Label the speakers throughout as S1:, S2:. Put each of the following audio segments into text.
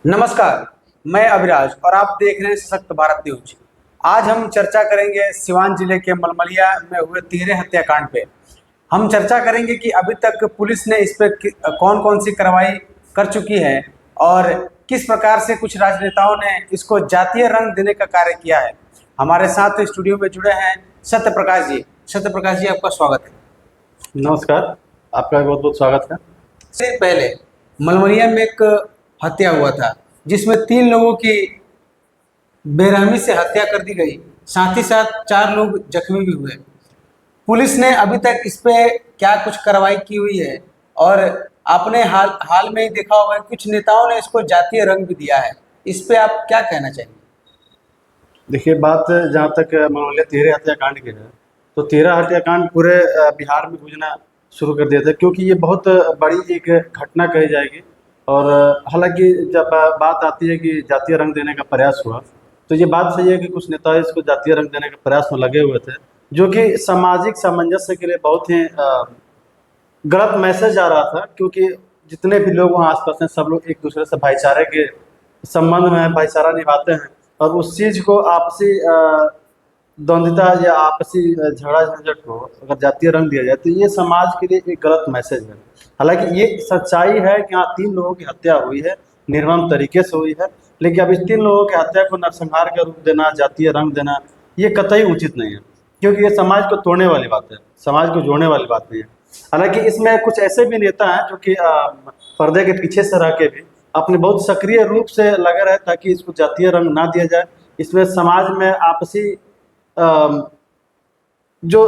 S1: नमस्कार। मैं अभिराज और आप देख रहे हैं सशक्त भारत न्यूज। आज हम चर्चा करेंगे सिवान जिले के मलमलिया में हुए तिहरे हत्याकांड पे। हम चर्चा करेंगे कि अभी तक पुलिस ने इस पे कौन कौन सी कार्रवाई कर चुकी है और किस प्रकार से कुछ राजनेताओं ने इसको जातीय रंग देने का कार्य किया है। हमारे साथ स्टूडियो में जुड़े हैं सत्य प्रकाश जी। सत्य प्रकाश जी, आपका स्वागत है।
S2: नमस्कार। आपका भी बहुत बहुत स्वागत है।
S1: से पहले मलमलिया में एक हत्या हुआ था जिसमें 3 लोगों की बेरहमी से हत्या कर दी गई, साथ ही साथ 4 लोग जख्मी भी हुए। पुलिस ने अभी तक इस पे क्या कुछ कार्रवाई की हुई है? और आपने हाल हाल में ही देखा होगा कुछ नेताओं ने इसको जातीय रंग भी दिया है। इस पे आप क्या कहना चाहेंगे?
S2: देखिए, बात जहाँ तक मामले तेरह हत्याकांड की है, तो 13 हत्याकांड पूरे बिहार में गूंजना शुरू कर दिया था, क्योंकि ये बहुत बड़ी एक घटना कही जाएगी। और हालांकि जब बात आती है कि जातीय रंग देने का प्रयास हुआ, तो ये बात सही है कि कुछ नेता इसको जातीय रंग देने के प्रयास में लगे हुए थे, जो कि सामाजिक सामंजस्य के लिए बहुत ही गलत मैसेज आ रहा था। क्योंकि जितने भी लोग वहाँ आसपास हैं, सब लोग एक दूसरे से भाईचारे के संबंध में भाईचारा निभाते हैं, और उस चीज़ को आपसी द्वंद्वता या आपसी झगड़ा झंझट को अगर जातीय रंग दिया जाए, तो ये समाज के लिए एक गलत मैसेज है। हालांकि ये सच्चाई है कि हाँ, 3 लोगों की हत्या हुई है, निर्मम तरीके से हुई है, लेकिन अब इस 3 लोगों की हत्या को नरसंहार का रूप देना, जातीय रंग देना, ये कतई उचित नहीं है। क्योंकि ये समाज को तोड़ने वाली बात है, समाज को जोड़ने वाली बात नहीं है। हालांकि इसमें कुछ ऐसे भी नेता हैं जो कि पर्दे के पीछे से रह के भी अपने बहुत सक्रिय रूप से लगे रहे ताकि इसको जातीय रंग ना दिया जाए। इसमें समाज में आपसी जो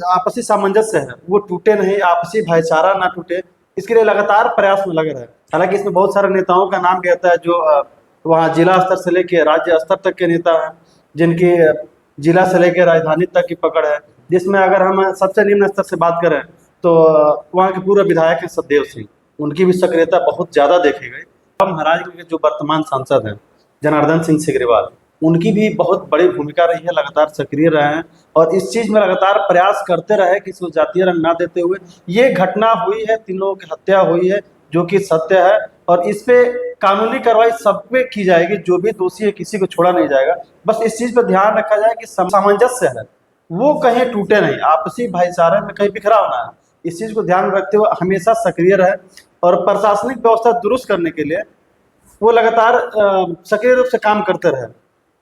S2: आपसी सामंजस्य है वो टूटे नहीं, आपसी भाईचारा ना टूटे, इसके लिए लगातार प्रयास में लगे रहे। हालांकि इसमें बहुत सारे नेताओं का नाम भी आता है जो वहाँ जिला स्तर से लेकर राज्य स्तर तक के नेता हैं, जिनकी जिला से लेकर राजधानी तक की पकड़ है। जिसमें अगर हम सबसे निम्न स्तर से बात करें, तो वहाँ के पूर्व विधायक हैं सतदेव सिंह, उनकी भी सक्रियता बहुत ज़्यादा देखी गई। अब महाराजगंज के जो वर्तमान सांसद हैं जनार्दन सिंह सिग्रीवाल, उनकी भी बहुत बड़ी भूमिका रही है, लगातार सक्रिय रहे हैं और इस चीज़ में लगातार प्रयास करते रहे कि इसको जातीय रंग ना देते हुए। ये घटना हुई है, 3 लोगों की हत्या हुई है, जो कि सत्य है, और इस पे कानूनी कार्रवाई सब पे की जाएगी। जो भी दोषी है, किसी को छोड़ा नहीं जाएगा। बस इस चीज़ पर ध्यान रखा जाए कि सामंजस्य है वो कहीं टूटे नहीं, आपसी भाईचारे में कहीं बिखराव ना है। इस चीज़ को ध्यान में रखते हुए हमेशा सक्रिय रहे, और प्रशासनिक व्यवस्था दुरुस्त करने के लिए वो लगातार सक्रिय रूप से काम करते रहे।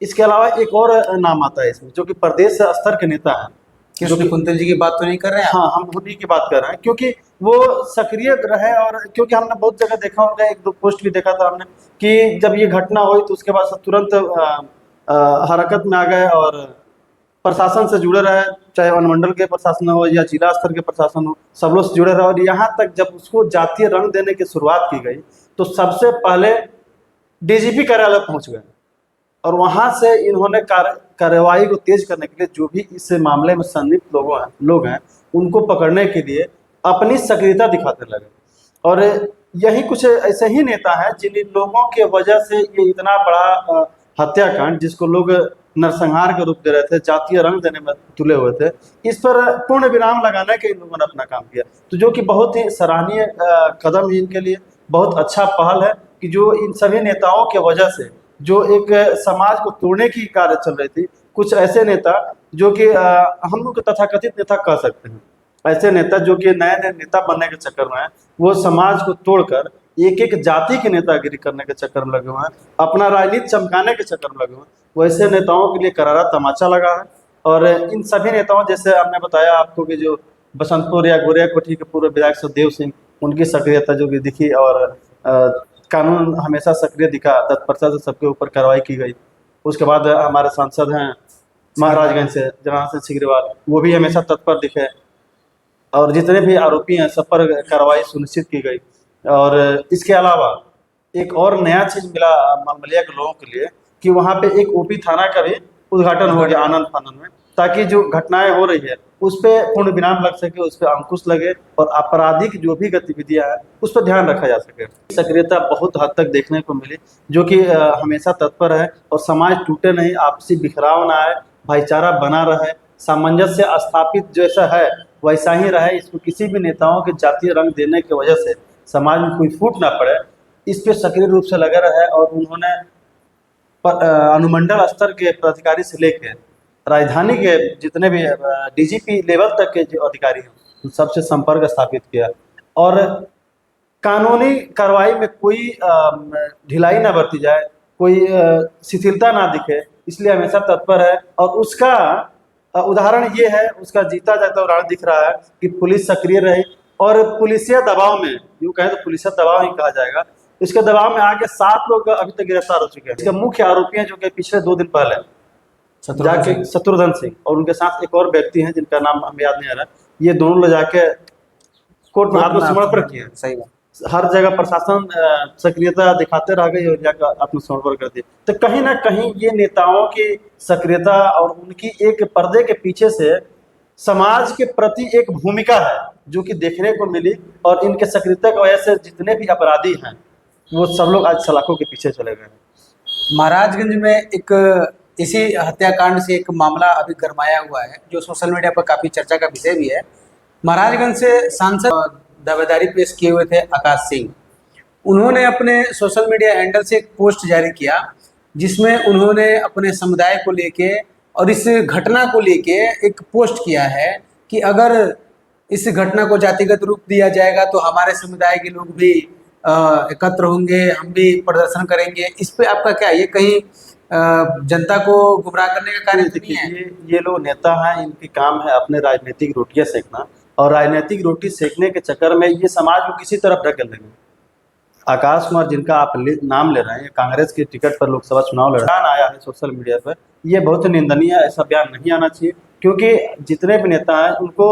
S2: इसके अलावा एक और नाम आता है इसमें, जो कि प्रदेश स्तर के नेता हैं,
S1: जो कि कुंतल जी की बात तो नहीं कर रहे हैं?
S2: हाँ, हम उन्हीं की बात कर रहे हैं, क्योंकि वो सक्रिय रहे। और क्योंकि हमने बहुत जगह देखा होगा, 1-2 पोस्ट भी देखा था हमने, कि जब ये घटना हुई तो उसके बाद सब तुरंत हरकत में आ गए और प्रशासन से जुड़े रहे, चाहे अनुमंडल के प्रशासन हो या जिला स्तर के प्रशासन हो, सब लोग से जुड़े रहे। और यहाँ तक जब उसको जातीय रंग देने की शुरुआत की गई, तो सबसे पहले डीजीपी कार्यालय पहुँच गए, और वहाँ से इन्होंने कार्यवाही को तेज करने के लिए जो भी इस मामले में संलिप्त लोग हैं उनको पकड़ने के लिए अपनी सक्रियता दिखाते लगे। और यही कुछ ऐसे ही नेता हैं जिन लोगों के वजह से ये इतना बड़ा हत्याकांड, जिसको लोग नरसंहार का रूप दे रहे थे, जातीय रंग देने में तुले हुए थे, इस पर पूर्ण विराम लगाने के इन लोगों ने अपना काम किया। तो जो कि बहुत ही सराहनीय कदम है इनके लिए, बहुत अच्छा पहल है कि जो इन सभी नेताओं के वजह से जो एक समाज को तोड़ने की कार्य चल रही थी, कुछ ऐसे नेता जो कि हम लोग तथाकथित नेता कह सकते हैं, ऐसे नेता जो कि नए नए नेता बनने के चक्कर में हैं, वो समाज को तोड़कर एक एक जाति की नेतागिरी करने के चक्कर में लगे हुए हैं, अपना राजनीति चमकाने के चक्कर में लगे हुए हैं। वैसे नेताओं के लिए करारा तमाचा लगा है। और इन सभी नेताओं, जैसे हमने बताया आपको कि जो बसंतपुर या गोरिया कोठी के पूर्व विधायक सतदेव सिंह, उनकी सक्रियता जो कि दिखी, और कानून हमेशा सक्रिय दिखा, तत्परता से सबके ऊपर कार्रवाई की गई। उसके बाद हमारे सांसद हैं महाराजगंज से जनार्दन सिंह सिग्रीवाल, वो भी हमेशा तत्पर दिखे, और जितने भी आरोपी हैं सब पर कार्रवाई सुनिश्चित की गई। और इसके अलावा एक और नया चीज़ मिला मलमलिया के लोगों के लिए, कि वहाँ पे एक ओपी थाना का भी उद्घाटन हो गया आनंद फानंद में, ताकि जो घटनाएं हो रही है उस पर पूर्ण विराम लग सके, उस पर अंकुश लगे, और आपराधिक जो भी गतिविधियां हैं उस पर ध्यान रखा जा सके। सक्रियता बहुत हद तक देखने को मिली, जो कि हमेशा तत्पर है, और समाज टूटे नहीं, आपसी बिखराव ना आए, भाईचारा बना रहे, सामंजस्य स्थापित जैसा है वैसा ही रहे। इसको किसी भी नेताओं के जातीय रंग देने की वजह से समाज में कोई फूट ना पड़े, इस पे सक्रिय रूप से लगे रहे और उन्होंने अनुमंडल स्तर के प्राधिकारी से लेकर राजधानी के जितने भी डीजीपी लेवल तक के जो अधिकारी हैं उन सबसे संपर्क स्थापित किया और कानूनी कार्रवाई में कोई ढिलाई ना बरती जाए, कोई शिथिलता ना दिखे, इसलिए हमेशा तत्पर है। और उसका उदाहरण ये है, उसका जीता जागता उदाहरण दिख रहा है कि पुलिस सक्रिय रही और पुलिसिया दबाव में, यूँ कहें तो पुलिसिया दबाव ही कहा जाएगा, इसके दबाव में आके 7 लोग अभी तक गिरफ्तार हो चुके हैं। इसके मुख्य आरोपी हैं जो कि पिछले 2 दिन पहले जाके शत्रुघ्न सिंह और उनके साथ एक और व्यक्ति हैं जिनका नाम हमें याद नहीं आ रहा, ये दोनों ले जाके कोर्ट में आत्मसमर्पण किए।
S1: सही बात।
S2: हर जगह प्रशासन सक्रियता दिखाते रह गई और जाकर आत्मसमर्पण कर दिए। तो कहीं ना कहीं ये नेताओं की सक्रियता और उनकी एक पर्दे के पीछे से समाज के प्रति एक भूमिका है जो कि देखने को मिली और इनके सक्रियता की वजह से जितने भी अपराधी हैं वो सब लोग आज सलाखों के पीछे चले गए हैं।
S1: महाराजगंज में एक इसी हत्याकांड से एक मामला अभी गरमाया हुआ है जो सोशल मीडिया पर काफ़ी चर्चा का विषय भी है। महाराजगंज से सांसद दावेदारी पेश किए हुए थे आकाश सिंह, उन्होंने अपने सोशल मीडिया हैंडल से एक पोस्ट जारी किया जिसमें उन्होंने अपने समुदाय को लेके और इस घटना को लेके एक पोस्ट किया है कि अगर इस घटना को जातिगत रूप दिया जाएगा तो हमारे समुदाय के लोग भी एकत्र होंगे, हम भी प्रदर्शन करेंगे। इस पे आपका क्या, ये कहीं जनता को गुमराह करने का कार्य तो नहीं है?
S2: ये लोग नेता हैं, इनकी काम है अपने राजनीतिक रोटियां सेकना और राजनीतिक रोटी सेकने के चक्कर में ये समाज को किसी तरफ ढकेल देंगे। आकाश कुमार जिनका आप नाम ले रहे हैं, कांग्रेस के टिकट पर लोकसभा चुनाव लड़ रहा आया है सोशल मीडिया पर, ये बहुत निंदनीय है। ऐसा बयान नहीं आना चाहिए क्योंकि जितने भी नेता हैं उनको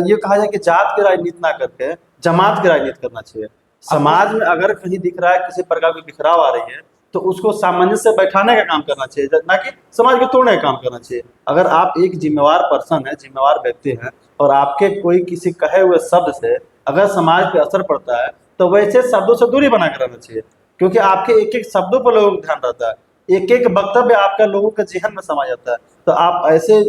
S2: ये कहा जाए कि जात की राजनीति ना करके जमात की राजनीति करना चाहिए। समाज में अगर कहीं दिख रहा है किसी प्रकार की बिखराव आ रही है तो उसको सामंजस्य से बैठाने का काम करना चाहिए, ना कि समाज को तोड़ने का काम करना चाहिए। अगर आप एक जिम्मेवार पर्सन है, जिम्मेवार व्यक्ति हैं और आपके कोई किसी कहे हुए शब्द से अगर समाज पे असर पड़ता है तो वैसे शब्दों से दूरी बना कर रहना चाहिए क्योंकि आपके एक एक शब्दों पर लोगों का ध्यान रहता है, एक एक वक्तव्य आपका लोगों के जेहन में समा जाता है। तो आप ऐसे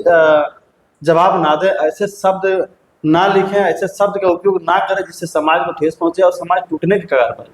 S2: जवाब ना दें, ऐसे शब्द ना लिखें, ऐसे शब्द का उपयोग ना करें जिससे समाज को ठेस पहुंचे और समाज टूटने के कगार पर।